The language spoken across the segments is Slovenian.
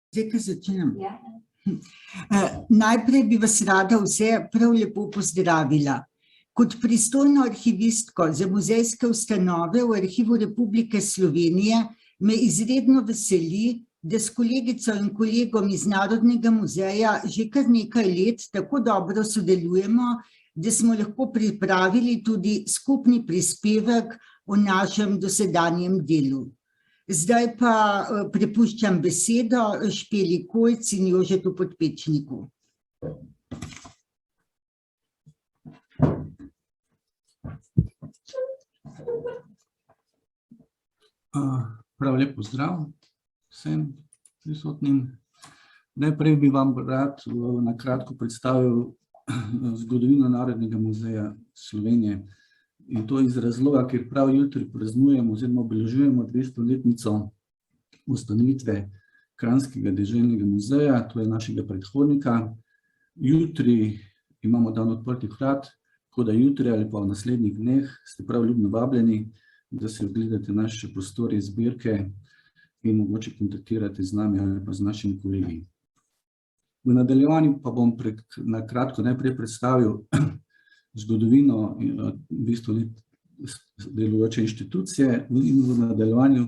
Zdaj, ko začnem. Najprej bi vas rada vse prav lepo pozdravila. Kot pristojno arhivistko za muzejske ustanove v Arhivu Republike Slovenije me izredno veseli, da s kolegico in kolegom iz Narodnega muzeja že kar nekaj let tako dobro sodelujemo, da smo lahko pripravili tudi skupni prispevek o našem dosedanjem delu. Zdaj pa prepuščam besedo Špeli Kojc in Jožetu Podpečniku. Prav lep pozdrav vsem prisotnim. Najprej bi vam rad na kratko predstavil zgodovino Narodnega muzeja Slovenije. In to iz razloga, ker prav jutri praznujemo oziroma obeležujemo 200-letnico ustanovitve Kranjskega deželnega muzeja, to je našega predhodnika. Jutri imamo dan odprtih vrat, tako da jutri ali pa v naslednjih dneh ste prav ljubno vabljeni, da si ogledate naše prostore, zbirke in mogoče kontaktirate z nami ali pa z našimi kolegi. V nadaljevanju pa bom na kratko najprej predstavil zgodovino 200 let delujoče inštitucije in v nadaljevanju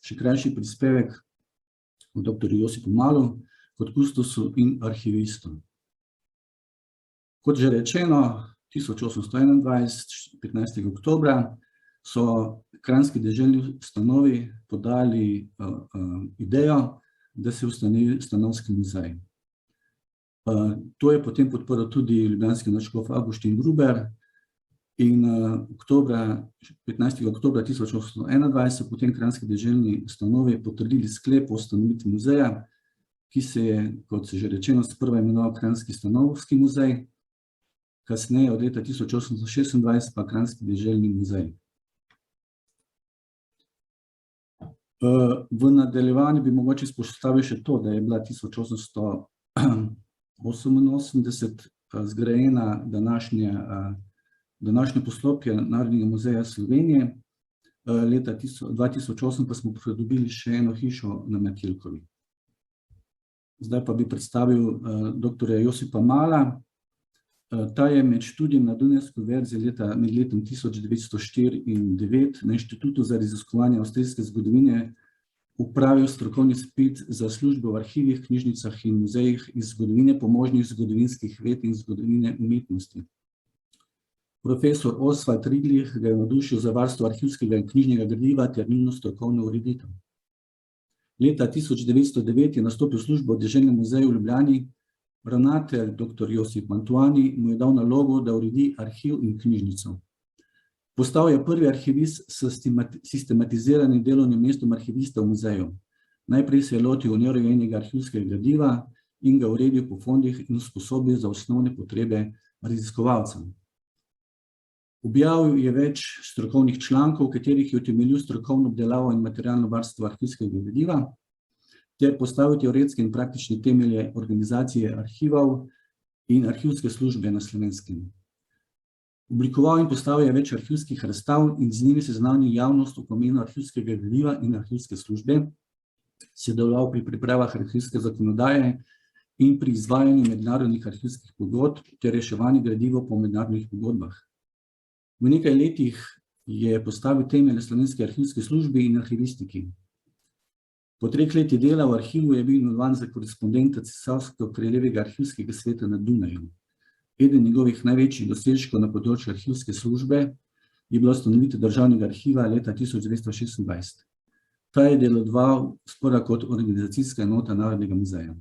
še krajši prispevek o dr. Josipu Malu kot kustosu in arhivistu. Kot že rečeno, 1821, 15. oktobra, so Kranjski deželni ustanovi podali idejo, da se ustanovi stanovski muzej. To je potem podprl tudi ljubljanski nadškof Avguštin Gruber in 15. oktobra 1821 so potem Kranjski deželni ustanovi potrdili sklep o ustanovitvi muzeja, ki se je, kot se že rečeno, sprva imenoval Kranjski stanovski muzej, kasneje od leta 1826 pa Kranjski deželni muzej. V nadaljevanju bi mogoče izpostavil še to, da je bila 1888 zgrajena današnje poslopje Narodnega muzeja Slovenije, leta 2008 pa smo pridobili še eno hišo na Metelkovi. Zdaj pa bi predstavil dr. Josipa Mala. Ta je med študijem na Dunajski univerzi med letom 1904 in 1909 na Inštitutu za raziskovanje avstrijske zgodovine upravil strokovni izpit za službo v arhivih, knjižnicah in muzejih iz zgodovine pomožnih zgodovinskih ved in zgodovine umetnosti. Profesor Oswald Ridlich ga je navdušil za varstvo arhivskega in knjižnega gradiva ter njuno strokovno ureditev. Leta 1909 je nastopil službo v Deželnem muzeju v Ljubljani. Ravnatelj dr. Josip Mantuani mu je dal nalogo, da uredi arhiv in knjižnico. Postal je prvi arhivist s sistematiziranim delovnim mestom arhivista v muzeju. Najprej se je lotil neurejenega arhivskega gradiva in ga uredil po fondih in usposobil za osnovne potrebe raziskovalcev. Objavil je več strokovnih člankov, v katerih je utemeljil strokovno obdelavo in materialno varstvo arhivskega gradiva, ter postavil teoretske in praktične temelje organizacije arhivov in arhivske službe na Slovenskem. Oblikoval in postavil je več arhivskih razstav in z njimi seznanil javnost o pomenu arhivskega gradiva in arhivske službe, sodeloval pri pripravah arhivske zakonodaje in pri izvajanju mednarodnih arhivskih pogodb ter reševanju gradiva po mednarodnih pogodbah. V nekaj letih je postavil temelje slovenske arhivske službe in arhivistiki. Po 3 letih dela v arhivu je bil imenovan za korespondenta Cesarsko-kraljevega arhivskega sveta na Dunaju. Eden njegovih največjih dosežkov na področju arhivske službe je bila ustanovitev državnega arhiva leta 1926. Ta je deloval skoraj kot organizacijska enota Narodnega muzeja.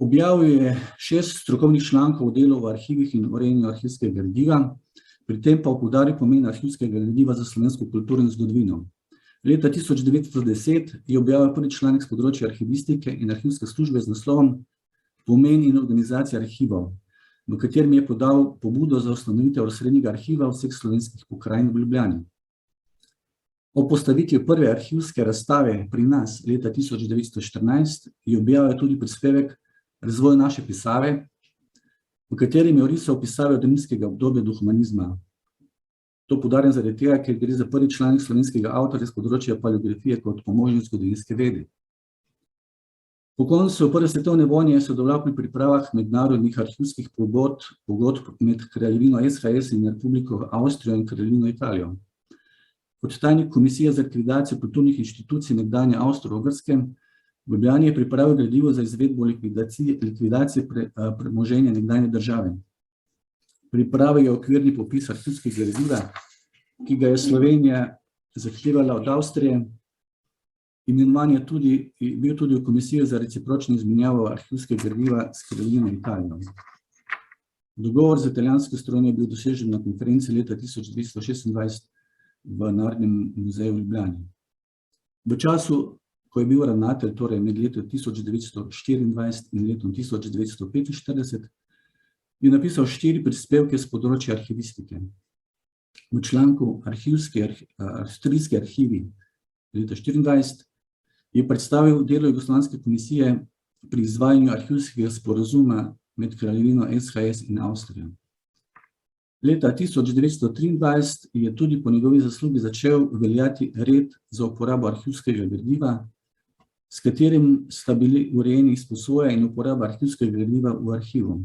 Objavil je 6 strokovnih člankov o delu v arhivih in urejanju arhivskega gradiva, pri tem pa poudaril pomen arhivskega gradiva za slovensko kulturo in zgodovino. Leta 1910 je objavil prvi članek s področja arhivistike in arhivske službe z naslovom Pomen in organizacija arhivov, v katerem je podal pobudo za ustanovitev osrednjega arhiva vseh slovenskih pokrajin v Ljubljani. O postavitvi prve arhivske razstave pri nas leta 1914 je objavil tudi prispevek Razvoj naše pisave, v katerem je orisal pisave od rimskega obdobja do humanizma. To poudarjam zaradi tega, ker gre za prvi članek slovenskega avtorja z področja paleografije kot pomožne zgodovinske vede. Po koncu Prve svetovne vojne je sodeloval pri pripravah mednarodnih arhivskih pogodb med Kraljevino SHS in Republiko Avstrijo in Kraljevino Italijo. Kot tajnik Komisije za akreditacijo kulturnih inštitucij nekdanje Avstro-Ogrske v Ljubljani je pripravil gradivo za izvedbo likvidacije premoženja nekdanje države. Pripravil je okvirni popis arhivskega gradiva, ki ga je Slovenija zahtevala od Avstrije. Imenovan je bil tudi v Komisijo za recipročno izmenjavo arhivskega gradiva s Kraljevino Italijo. Dogovor z italijansko strano je bil dosežen na konferenci leta 1926 v Narodnem muzeju v Ljubljani. V času, ko je bil ravnatelj, torej med letom 1924 in letom 1945, je napisal 4 prispevke s področja arhivistike. V članku Avstrijski arhivi leta 1924 je predstavil delo Jugoslovanske komisije pri izvajanju arhivskega sporazuma med Kraljevino SHS in Avstrijo. Leta 1923 je tudi po njegovi zaslugi začel veljati red za uporabo arhivskega gradiva, s katerim sta bili urejeni izposoja in uporaba arhivskega gradiva v arhivu.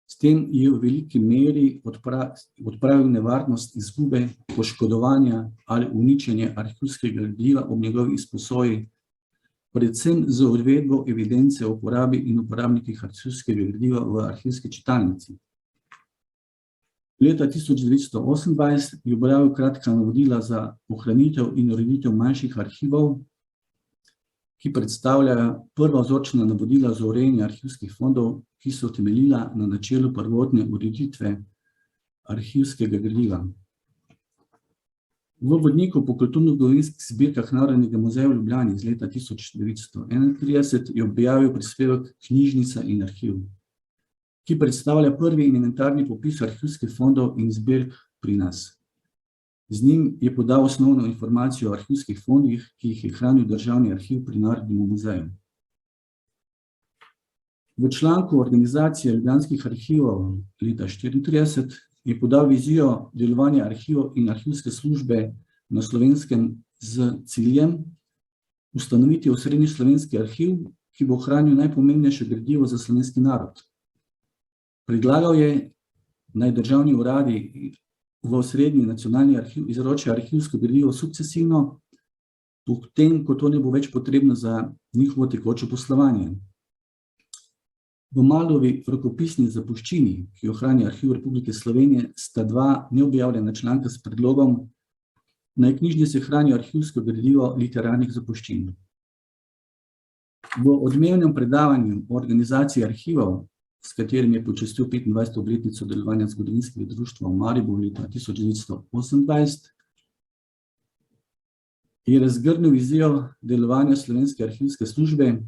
S tem je v veliki meri odpravil nevarnost izgube, poškodovanja ali uničenja arhivskega gradiva ob njegovi izposoji, predvsem z uvedbo evidence o uporabi in uporabnikih arhivskega gradiva v arhivski čitalnici. Leta 1928 je objavil kratka navodila za ohranitev in ureditev manjših arhivov, ki predstavljajo prva vzorčna navodila za urejanje arhivskih fondov, ki so temeljila na načelu prvotne ureditve arhivskega gradiva. V vodniku po kulturno-zgodovinskih zbirkah Narodnega muzeja v Ljubljani iz leta 1931 je objavil prispevek Knjižnica in arhiv, ki predstavlja prvi inventarni popis arhivskih fondov in zbirk pri nas. Z njim je podal osnovno informacijo o arhivskih fondih, ki jih je hranil Državni arhiv pri Narodnem muzeju. V članku Organizacije ljubljanskih arhivov leta 1934 je podal vizijo delovanja arhivov in arhivske službe na Slovenskem z ciljem ustanoviti osrednji slovenski arhiv, ki bo ohranil najpomembnejše gradivo za slovenski narod. Predlagal je, naj državni uradi v osrednji nacionalni arhiv izročijo arhivsko gradivo sukcesivno, potem, ko to ne bo več potrebno za njihovo tekoče poslovanje. V Malovi rokopisni zapuščini, ki jo hrani Arhiv Republike Slovenije, sta 2 neobjavljena članka s predlogom, naj knjižnice hranijo arhivsko gradivo literarnih zapuščin. V odmevnem predavanju o organizaciji arhivov, s katerim je počastil 25. obletnico delovanja zgodovinskega društva v Mariboru leta 1928, je razgrnil vizijo delovanja Slovenske arhivske službe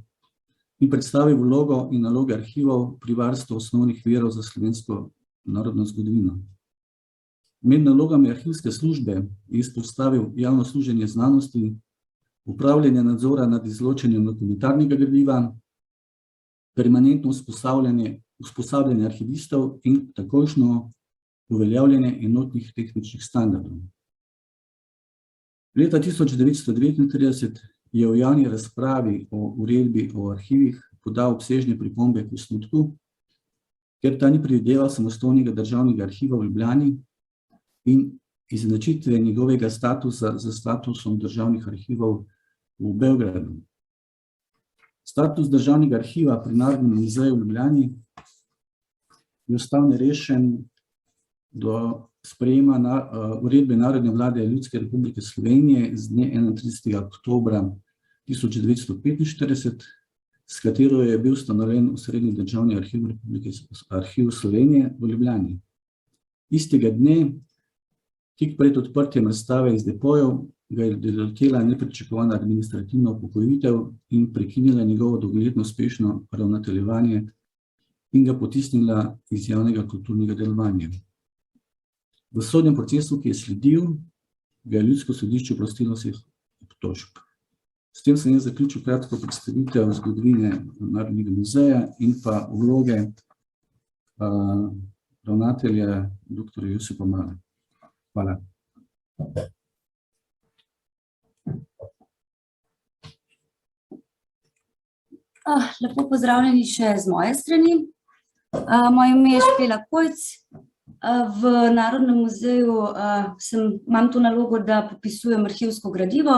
in predstavil vlogo in naloge arhivov pri varstvu osnovnih virov za slovensko narodno zgodovino. Med nalogami arhivske službe je izpostavil javno služenje znanosti, upravljanje nadzora nad izločanjem dokumentarnega gradiva, permanentno usposabljanje arhivistov in takojšnjo uveljavljanje enotnih tehničnih standardov. Leta 1939 je v javni razpravi o uredbi o arhivih podal obsežne pripombe k osnutku, ker ta ni predvideval samostojnega državnega arhiva v Ljubljani in izenačitve njegovega statusa z statusom državnih arhivov v Beogradu. Status državnega arhiva pri Narodnem muzeju v Ljubljani je ostal nerešen do sprejema uredbe Narodne vlade Ljudske republike Slovenije z dne 31. oktobra 1945, s katero je bil ustanovljen osrednji državni arhiv Slovenije v Ljubljani. Istega dne, tik pred odprtjem razstave iz depojev, ga je doletela nepričakovana administrativna upokojitev in prekinila njegovo dolgoletno uspešno ravnateljevanje in ga potisnila iz javnega kulturnega delovanja. V sodnem procesu, ki je sledil, ga je Ljudsko sodišče oprostilo vseh obtožb. S tem sem jaz zaključil kratko predstavitev zgodovine Narodnega muzeja in pa vloge ravnatelja dr. Josipa Male. Hvala. Lepo pozdravljeni še z moje strani. Moje ime je Špela Kojc. V Narodnem muzeju imam to nalogo, da popisujem arhivsko gradivo.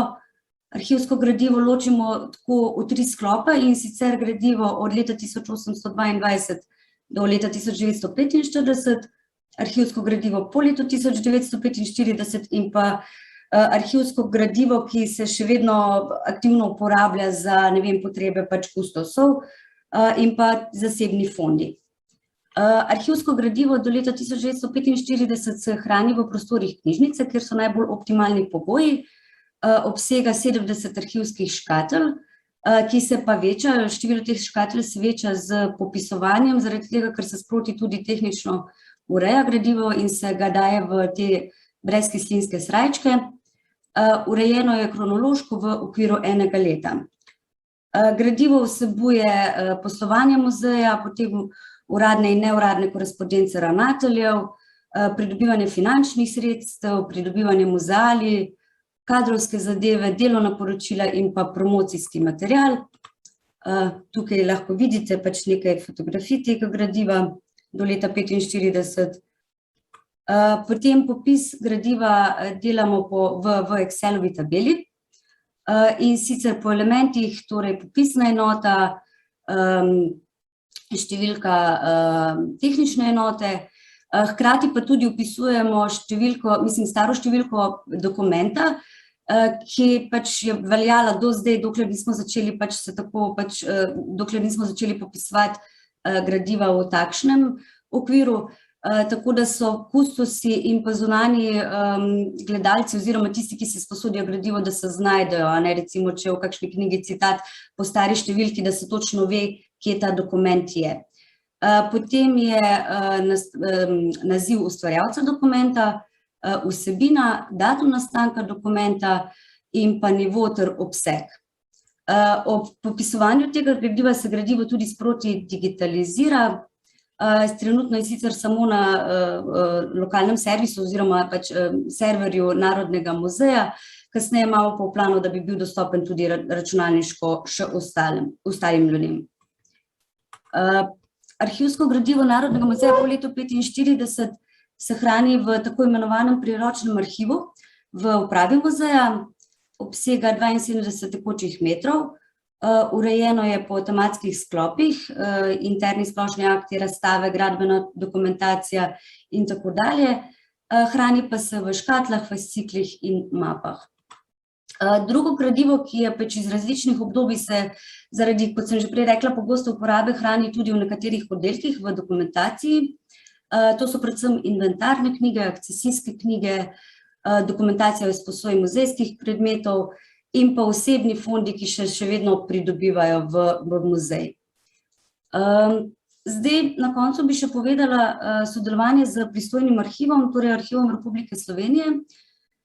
Arhivsko gradivo ločimo tako v 3 sklope, in sicer gradivo od leta 1822 do leta 1945, arhivsko gradivo po letu 1945 in pa arhivsko gradivo, ki se še vedno aktivno uporablja za, ne vem, potrebe pač kustosov in pa zasebni fondi. Arhivsko gradivo do leta 1945 se hrani v prostorih knjižnice, kjer so najbolj optimalni pogoji, obsega 70 arhivskih škatel, ki se pa večajo, število teh škatel se veča z popisovanjem, zaradi tega, ker se sproti tudi tehnično ureja gradivo in se ga daje v te brezkislinske srajčke. Urejeno je kronološko v okviru enega leta. Gradivo vsebuje poslovanje muzeja, potem uradne in neuradne korespondence ravnateljev, pridobivanje finančnih sredstev, pridobivanje muzealij, kadrovske zadeve, delovna poročila in pa promocijski material. Tukaj lahko vidite pač nekaj fotografij tega gradiva do leta 1945. Potem popis gradiva delamo v Excelovi tabeli, in sicer po elementih, torej popisna enota, številka tehnične enote, hkrati pa tudi vpisujemo številko, staro številko dokumenta, ki pač je veljala do zdaj, dokler nismo začeli dokler nismo začeli popisovati gradiva v takšnem okviru, tako da so kustosi in pa zunanji gledalci oziroma tisti, ki se sposodijo gradivo, da se znajdejo, recimo, če v kakšni knjigi citat po stari številki, da se točno ve, kje ta dokument je. Potem je naziv ustvarjalca dokumenta, vsebina, datum nastanka dokumenta in pa nivo ter obseg. Ob popisovanju tega gradiva se gradivo tudi sproti digitalizira. Trenutno je sicer samo na lokalnem servisu oziroma pač serverju Narodnega muzeja, kasneje imamo pa v planu, da bi bil dostopen tudi računalniško še ostalim ljudem. Arhivsko gradivo Narodnega muzeja po letu 1945 se hrani v tako imenovanem priročnem arhivu v upravi muzeja, obsega 72 tekočih metrov, urejeno je po tematskih sklopih, interni splošni akti, razstave, gradbena dokumentacija in tako dalje, hrani pa se v škatlah, fasciklih in mapah. Drugo gradivo, ki je pač iz različnih obdobij, se zaradi, kot sem že prej rekla, pogosto uporabe hrani tudi v nekaterih oddelkih v dokumentaciji. To so predvsem inventarne knjige, akcesijske knjige, dokumentacija o izposoji muzejskih predmetov in pa osebni fondi, ki še vedno pridobivajo v muzej. Zdaj, na koncu bi še povedala sodelovanje z pristojnim arhivom, torej Arhivom Republike Slovenije,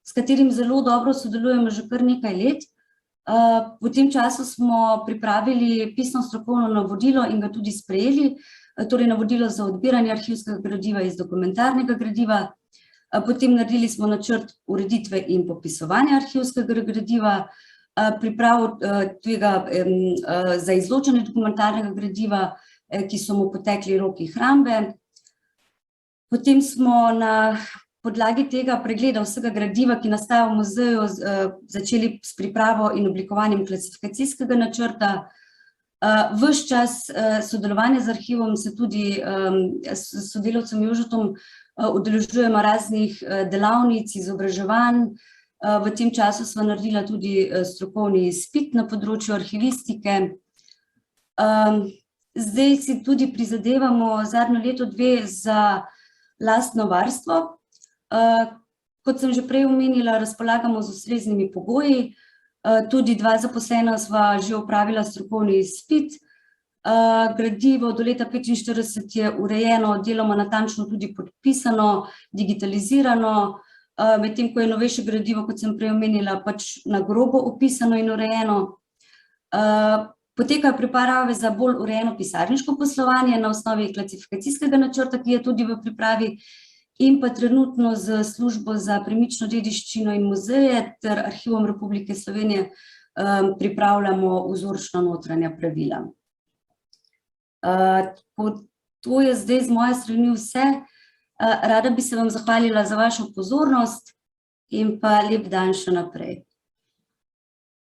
s katerim zelo dobro sodelujemo že kar nekaj let. V tem času smo pripravili pisno strokovno navodilo in ga tudi sprejeli, torej navodilo za odbiranje arhivskega gradiva iz dokumentarnega gradiva. Potem naredili smo načrt ureditve in popisovanja arhivskega gradiva, pripravo tega za izločanje dokumentarnega gradiva, ki so mu potekli roki hrambe. Potem smo na podlagi tega pregleda vsega gradiva, ki nastaja v muzeju, začeli s pripravo in oblikovanjem klasifikacijskega načrta. Ves čas sodelovanja z arhivom se tudi s sodelavcem Jožetom udeležujemo raznih delavnic, izobraževanj. V tem času sva naredila tudi strokovni izpit na področju arhivistike. Zdaj si tudi prizadevamo zadnjo leto, dve za lastno varstvo. Kot sem že prej omenila, razpolagamo z ustreznimi pogoji. Tudi 2 zaposlena sva že opravila strokovni izpit. Gradivo do leta 1945 je urejeno, deloma natančno tudi podpisano, digitalizirano, medtem ko je novejše gradivo, kot sem prej omenila, pač na grobo opisano in urejeno. Potekajo priprave za bolj urejeno pisarniško poslovanje na osnovi klasifikacijskega načrta, ki je tudi v pripravi, in pa trenutno z službo za premično dediščino in muzeje ter Arhivom Republike Slovenije pripravljamo vzorčna notranja pravila. To je zdaj z moje strani vse. Rada bi se vam zahvalila za vašo pozornost in pa lep dan še naprej.